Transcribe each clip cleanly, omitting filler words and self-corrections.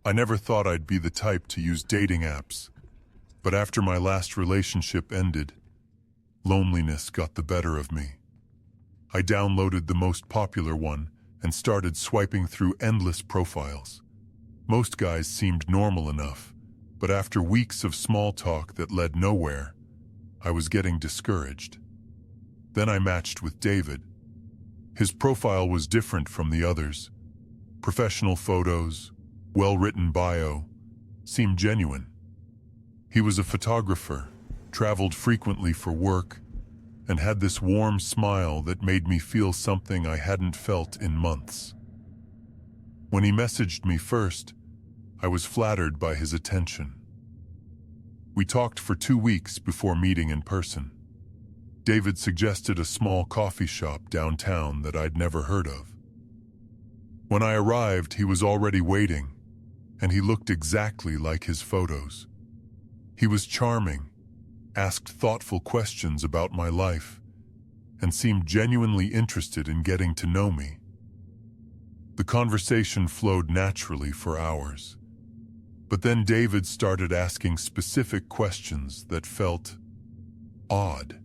I never thought I'd be the type to use dating apps, but after my last relationship ended, loneliness got the better of me. I downloaded the most popular one and started swiping through endless profiles. Most guys seemed normal enough, but after weeks of small talk that led nowhere, I was getting discouraged. Then I matched with David. His profile was different from the others. Professional photos, well-written bio, seemed genuine. He was a photographer, traveled frequently for work, and had this warm smile that made me feel something I hadn't felt in months. When he messaged me first, I was flattered by his attention. We talked for 2 weeks before meeting in person. David suggested a small coffee shop downtown that I'd never heard of. When I arrived, he was already waiting, and he looked exactly like his photos. He was charming, asked thoughtful questions about my life, and seemed genuinely interested in getting to know me. The conversation flowed naturally for hours. But then David started asking specific questions that felt odd.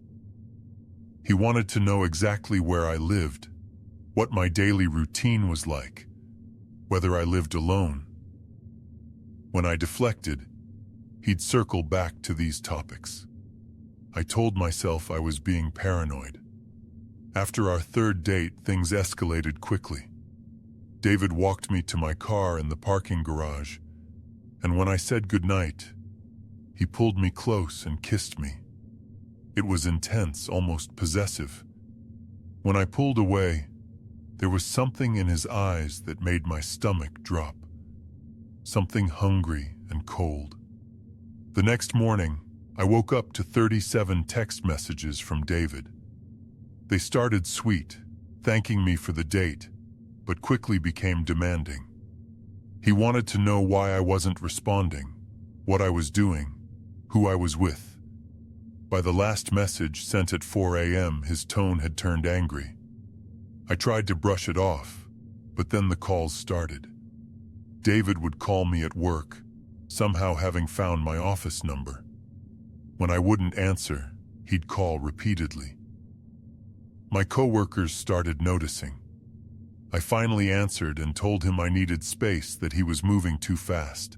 He wanted to know exactly where I lived, what my daily routine was like, whether I lived alone. When I deflected, he'd circle back to these topics. I told myself I was being paranoid. After our third date, things escalated quickly. David walked me to my car in the parking garage, and when I said goodnight, he pulled me close and kissed me. It was intense, almost possessive. When I pulled away, there was something in his eyes that made my stomach drop. Something hungry and cold. The next morning, I woke up to 37 text messages from David. They started sweet, thanking me for the date, but quickly became demanding. He wanted to know why I wasn't responding, what I was doing, who I was with. By the last message, sent at 4 a.m., his tone had turned angry. I tried to brush it off, but then the calls started. David would call me at work, somehow having found my office number. When I wouldn't answer, he'd call repeatedly. My coworkers started noticing. I finally answered and told him I needed space, that he was moving too fast.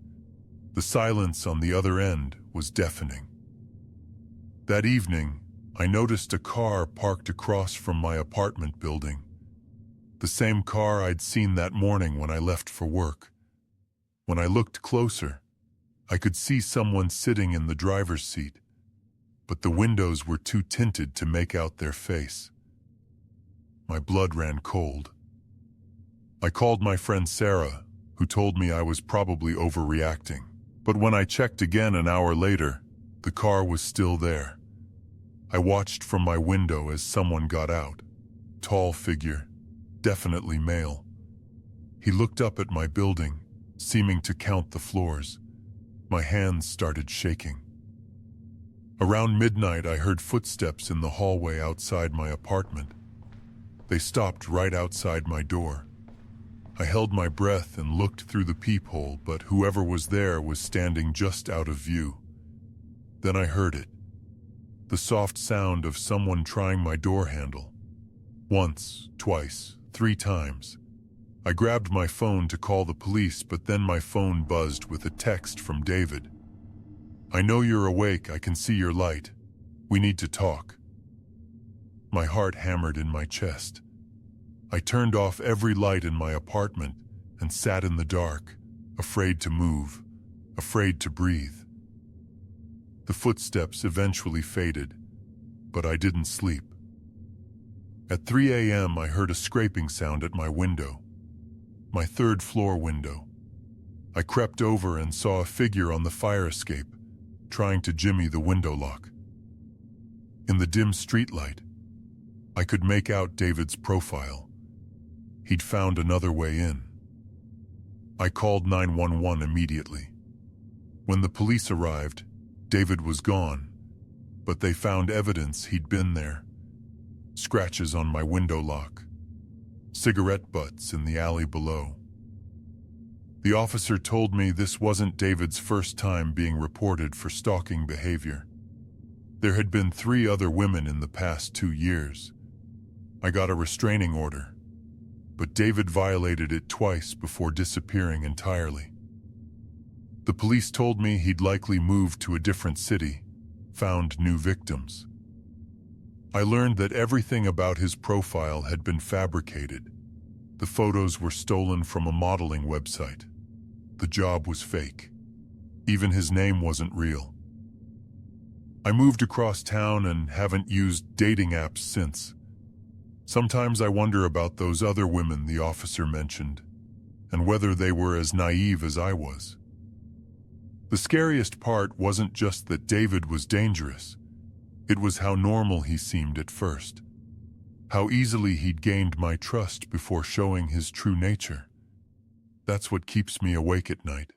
The silence on the other end was deafening. That evening, I noticed a car parked across from my apartment building. The same car I'd seen that morning when I left for work. When I looked closer, I could see someone sitting in the driver's seat, but the windows were too tinted to make out their face. My blood ran cold. I called my friend Sarah, who told me I was probably overreacting. But when I checked again an hour later, the car was still there. I watched from my window as someone got out. Tall figure, definitely male. He looked up at my building, seeming to count the floors. My hands started shaking. Around midnight, I heard footsteps in the hallway outside my apartment. They stopped right outside my door. I held my breath and looked through the peephole, but whoever was there was standing just out of view. Then I heard it. The soft sound of someone trying my door handle. Once, twice, 3 times. I grabbed my phone to call the police, but then my phone buzzed with a text from David. "I know you're awake, I can see your light. We need to talk." My heart hammered in my chest. I turned off every light in my apartment and sat in the dark, afraid to move, afraid to breathe. The footsteps eventually faded, but I didn't sleep. At 3 a.m., I heard a scraping sound at my window, my 3rd floor window. I crept over and saw a figure on the fire escape, trying to jimmy the window lock. In the dim streetlight, I could make out David's profile. He'd found another way in. I called 911 immediately. When the police arrived, David was gone, but they found evidence he'd been there. Scratches on my window lock, cigarette butts in the alley below. The officer told me this wasn't David's first time being reported for stalking behavior. There had been 3 other women in the past 2 years. I got a restraining order, but David violated it twice before disappearing entirely. The police told me he'd likely moved to a different city, found new victims. I learned that everything about his profile had been fabricated. The photos were stolen from a modeling website. The job was fake. Even his name wasn't real. I moved across town and haven't used dating apps since. Sometimes I wonder about those other women the officer mentioned, and whether they were as naive as I was. The scariest part wasn't just that David was dangerous. It was how normal he seemed at first. How easily he'd gained my trust before showing his true nature. That's what keeps me awake at night.